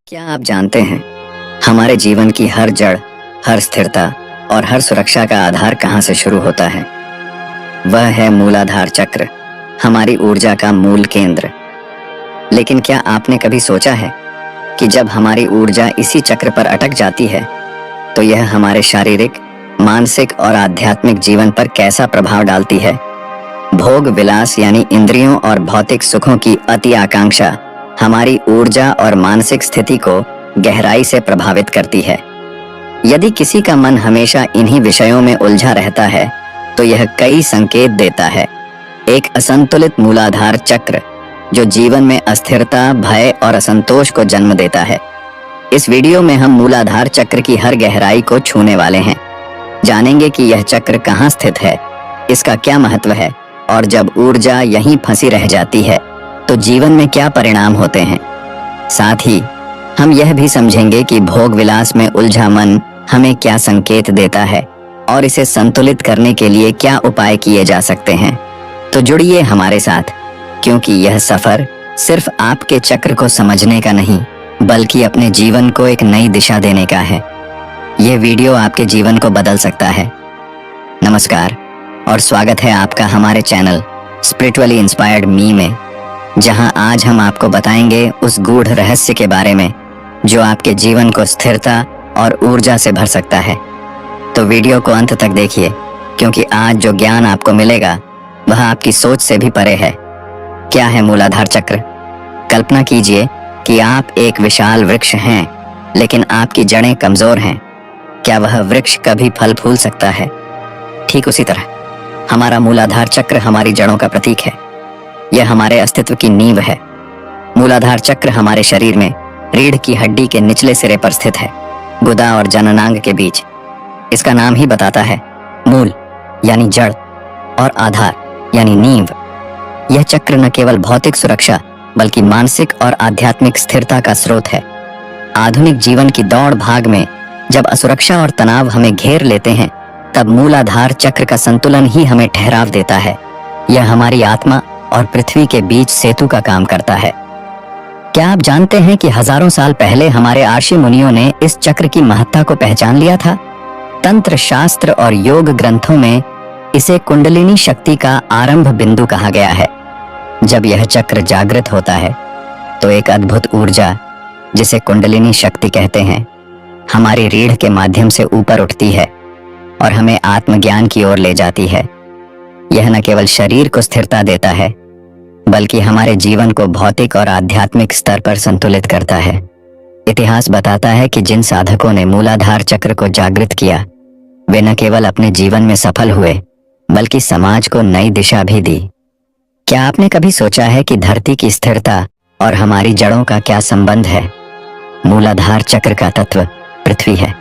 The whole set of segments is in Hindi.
क्या आप जानते हैं हमारे जीवन की हर जड़, हर स्थिरता और हर सुरक्षा का आधार कहाँ से शुरू होता है? वह है मूलाधार चक्र, हमारी ऊर्जा का मूल केंद्र। लेकिन क्या आपने कभी सोचा है कि जब हमारी ऊर्जा इसी चक्र पर अटक जाती है तो यह हमारे शारीरिक, मानसिक और आध्यात्मिक जीवन पर कैसा प्रभाव डालती है? भोग विलास यानी इंद्रियों और भौतिक सुखों की अति आकांक्षा हमारी ऊर्जा और मानसिक स्थिति को गहराई से प्रभावित करती है। यदि किसी का मन हमेशा इन्हीं विषयों में उलझा रहता है तो यह कई संकेत देता है। एक असंतुलित मूलाधार चक्र जो जीवन में अस्थिरता, भय और असंतोष को जन्म देता है। इस वीडियो में हम मूलाधार चक्र की हर गहराई को छूने वाले हैं। जानेंगे कि यह चक्र कहाँ स्थित है, इसका क्या महत्व है और जब ऊर्जा यहीं फंसी रह जाती है तो जीवन में क्या परिणाम होते हैं। साथ ही हम यह भी समझेंगे कि भोग विलास में उलझा मन हमें क्या संकेत देता है और इसे संतुलित करने के लिए क्या उपाय किए जा सकते हैं। तो जुड़िए हमारे साथ, क्योंकि यह सफर सिर्फ आपके चक्र को समझने का नहीं बल्कि अपने जीवन को एक नई दिशा देने का है। यह वीडियो आपके जीवन को बदल सकता है। नमस्कार और स्वागत है आपका हमारे चैनल स्पिरिचुअली इंस्पायर्ड मी में, जहां आज हम आपको बताएंगे उस गूढ़ रहस्य के बारे में जो आपके जीवन को स्थिरता और ऊर्जा से भर सकता है। तो वीडियो को अंत तक देखिए, क्योंकि आज जो ज्ञान आपको मिलेगा वह आपकी सोच से भी परे है। क्या है मूलाधार चक्र? कल्पना कीजिए कि आप एक विशाल वृक्ष हैं, लेकिन आपकी जड़ें कमजोर हैं। क्या वह वृक्ष कभी फल फूल सकता है? ठीक उसी तरह हमारा मूलाधार चक्र हमारी जड़ों का प्रतीक है। यह हमारे अस्तित्व की नींव है। मूलाधार चक्र हमारे शरीर में रीढ़ की हड्डी के निचले सिरे पर स्थित है, गुदा और जननांग के बीच। इसका नाम ही बताता है, मूल यानी जड़ और आधार यानी नींव। यह चक्र न केवल भौतिक सुरक्षा बल्कि मानसिक और आध्यात्मिक स्थिरता का स्रोत है। आधुनिक जीवन की दौड़ भाग में जब असुरक्षा और तनाव हमें घेर लेते हैं तब मूलाधार चक्र का संतुलन ही हमें ठहराव देता है। यह हमारी आत्मा और पृथ्वी के बीच सेतु का काम करता है। क्या आप जानते हैं कि हजारों साल पहले हमारे आर्षि मुनियों ने इस चक्र की महत्ता को पहचान लिया था? तंत्र शास्त्र और योग ग्रंथों में इसे कुंडलिनी शक्ति का आरंभ बिंदु कहा गया है। जब यह चक्र जागृत होता है तो एक अद्भुत ऊर्जा, जिसे कुंडलिनी शक्ति कहते हैं, हमारी रीढ़ के माध्यम से ऊपर उठती है और हमें आत्मज्ञान की ओर ले जाती है। यह न केवल शरीर को स्थिरता देता है बल्कि हमारे जीवन को भौतिक और आध्यात्मिक स्तर पर संतुलित करता है। इतिहास बताता है कि जिन साधकों ने मूलाधार चक्र को जागृत किया वे न केवल अपने जीवन में सफल हुए बल्कि समाज को नई दिशा भी दी। क्या आपने कभी सोचा है कि धरती की स्थिरता और हमारी जड़ों का क्या संबंध है? मूलाधार चक्र का तत्व पृथ्वी है।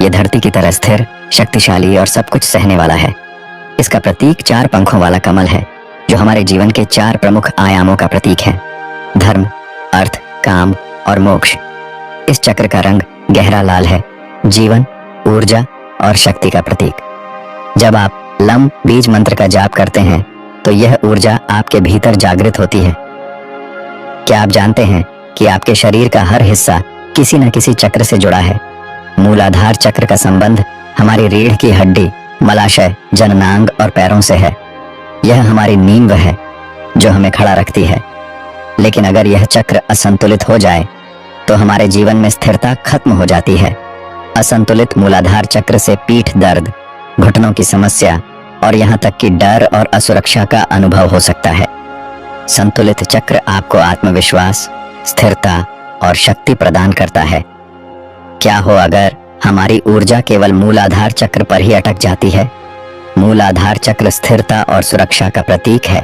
यह धरती की तरह स्थिर, शक्तिशाली और सब कुछ सहने वाला है। इसका प्रतीक 4 पंखों वाला कमल है, जो हमारे जीवन के 4 प्रमुख आयामों का प्रतीक है: धर्म, अर्थ, काम और मोक्ष। इस चक्र का रंग गहरा लाल है, जीवन, ऊर्जा और शक्ति का प्रतीक। जब आप लम बीज मंत्र का जाप करते हैं तो यह ऊर्जा आपके भीतर जागृत होती है। क्या आप जानते हैं कि आपके शरीर का हर हिस्सा किसी न किसी चक्र से जुड़ा है? मूलाधार चक्र का संबंध हमारी रीढ़ की हड्डी, मलाशय, जननांग और पैरों से है। यह हमारी नींव है जो हमें खड़ा रखती है। लेकिन अगर यह चक्र असंतुलित हो जाए तो हमारे जीवन में स्थिरता खत्म हो जाती है। असंतुलित मूलाधार चक्र से पीठ दर्द, घुटनों की समस्या और यहाँ तक कि डर और असुरक्षा का अनुभव हो सकता है। संतुलित चक्र आपको आत्मविश्वास, स्थिरता और शक्ति प्रदान करता है। क्या हो अगर हमारी ऊर्जा केवल मूलाधार चक्र पर ही अटक जाती है? मूलाधार चक्र स्थिरता और सुरक्षा का प्रतीक है,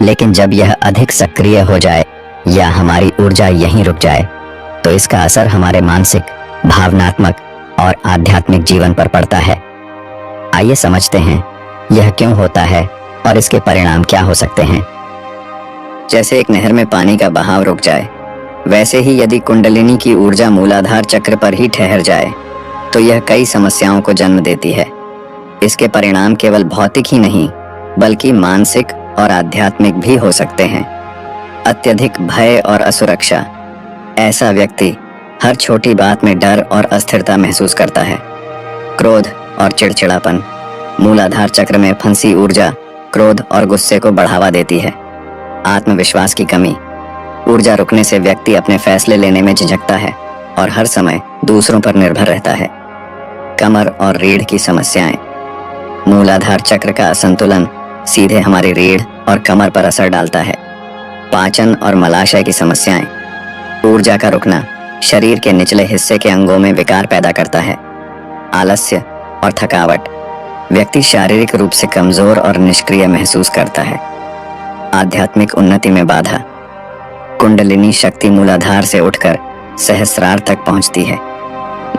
लेकिन जब यह अधिक सक्रिय हो जाए या हमारी ऊर्जा यहीं रुक जाए तो इसका असर हमारे मानसिक, भावनात्मक और आध्यात्मिक जीवन पर पड़ता है। आइए समझते हैं यह क्यों होता है और इसके परिणाम क्या हो सकते हैं। जैसे एक नहर में पानी का बहाव रुक जाए, वैसे ही यदि कुंडलिनी की ऊर्जा मूलाधार चक्र पर ही ठहर जाए तो यह कई समस्याओं को जन्म देती है। इसके परिणाम केवल भौतिक ही नहीं बल्कि मानसिक और आध्यात्मिक भी हो सकते हैं। अत्यधिक भय और असुरक्षा। ऐसा व्यक्ति हर छोटी बात में डर और अस्थिरता महसूस करता है। क्रोध और चिड़चिड़ापन। मूलाधार चक्र में फंसी ऊर्जा क्रोध और गुस्से को बढ़ावा देती है। आत्मविश्वास की कमी। ऊर्जा रुकने से व्यक्ति अपने फैसले लेने में झिझकता है और हर समय दूसरों पर निर्भर रहता है। कमर और रीढ़ की समस्याएं। मूलाधार चक्र का असंतुलन सीधे हमारी रीढ़ और कमर पर असर डालता है। पाचन और मलाशय की समस्याएं। ऊर्जा का रुकना शरीर के निचले हिस्से के अंगों में विकार पैदा करता है। आलस्य और थकावट। व्यक्ति शारीरिक रूप से कमजोर और निष्क्रिय महसूस करता है। आध्यात्मिक उन्नति में बाधा। कुंडलिनी शक्ति मूलाधार से उठकर सहस्रार तक पहुंचती है,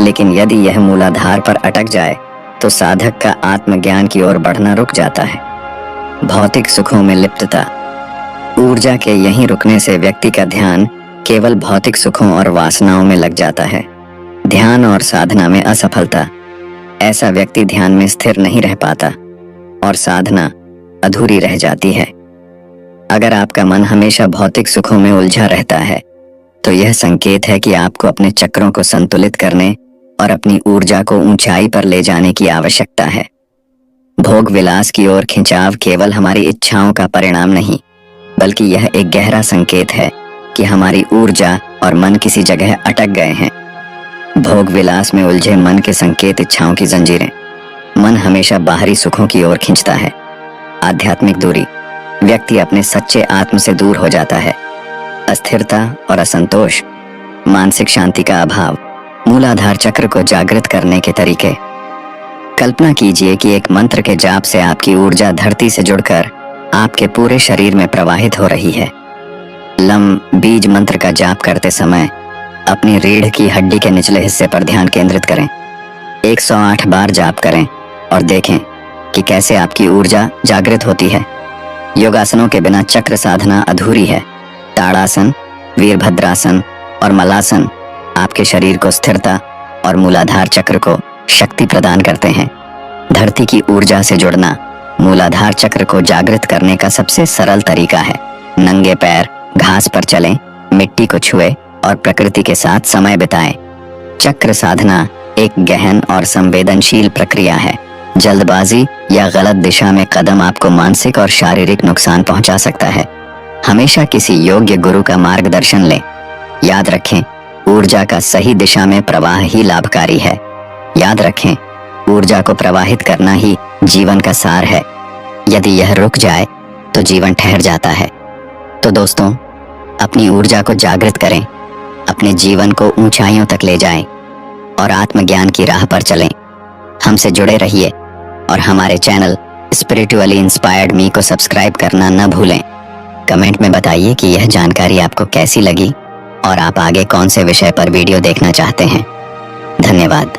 लेकिन यदि यह मूलाधार पर अटक जाए तो साधक का आत्मज्ञान की ओर बढ़ना रुक जाता है। भौतिक सुखों में लिप्तता। ऊर्जा के यहीं रुकने से व्यक्ति का ध्यान केवल भौतिक सुखों और वासनाओं में लग जाता है। ध्यान और साधना में असफलता। ऐसा व्यक्ति ध्यान में स्थिर नहीं रह पाता और साधना अधूरी रह जाती है। अगर आपका मन हमेशा भौतिक सुखों में उलझा रहता है तो यह संकेत है कि आपको अपने चक्रों को संतुलित करने और अपनी ऊर्जा को ऊंचाई पर ले जाने की आवश्यकता है। भोग विलास की ओर खिंचाव केवल हमारी इच्छाओं का परिणाम नहीं, बल्कि यह एक गहरा संकेत है कि हमारी ऊर्जा और मन किसी जगह अटक गए हैं। भोग विलास में उलझे मन के संकेत इच्छाओं की जंजीरें। मन हमेशा बाहरी सुखों की ओर खींचता है। आध्यात्मिक दूरी। व्यक्ति अपने सच्चे आत्म से दूर हो जाता है। अस्थिरता और असंतोष। मानसिक शांति का अभाव। मूलाधार चक्र को जागृत करने के तरीके। कल्पना कीजिए कि एक मंत्र के जाप से आपकी ऊर्जा धरती से जुड़कर आपके पूरे शरीर में प्रवाहित हो रही है। लम बीज मंत्र का जाप करते समय अपनी रीढ़ की हड्डी के निचले हिस्से पर ध्यान केंद्रित करें। 108 बार जाप करें और देखें कि कैसे आपकी ऊर्जा जागृत होती है। योगासनों के बिना चक्र साधना अधूरी है। ताड़ासन, वीरभद्रासन और मलासन आपके शरीर को स्थिरता और मूलाधार चक्र को शक्ति प्रदान करते हैं। धरती की ऊर्जा से जुड़ना मूलाधार चक्र को जागृत करने का सबसे सरल तरीका है। नंगे पैर घास पर चलें, मिट्टी को छुएं और प्रकृति के साथ समय बिताएं। चक्र साधना एक गहन और संवेदनशील प्रक्रिया है। जल्दबाजी या गलत दिशा में कदम आपको मानसिक और शारीरिक नुकसान पहुंचा सकता है। हमेशा किसी योग्य गुरु का मार्गदर्शन लें। याद रखें, ऊर्जा का सही दिशा में प्रवाह ही लाभकारी है। याद रखें, ऊर्जा को प्रवाहित करना ही जीवन का सार है। यदि यह रुक जाए तो जीवन ठहर जाता है। तो दोस्तों, अपनी ऊर्जा को जागृत करें, अपने जीवन को ऊंचाइयों तक ले जाएं और आत्मज्ञान की राह पर चलें। हमसे जुड़े रहिए और हमारे चैनल स्पिरिचुअली इंस्पायर्ड मी को सब्सक्राइब करना न भूलें। कमेंट में बताइए कि यह जानकारी आपको कैसी लगी और आप आगे कौन से विषय पर वीडियो देखना चाहते हैं। धन्यवाद।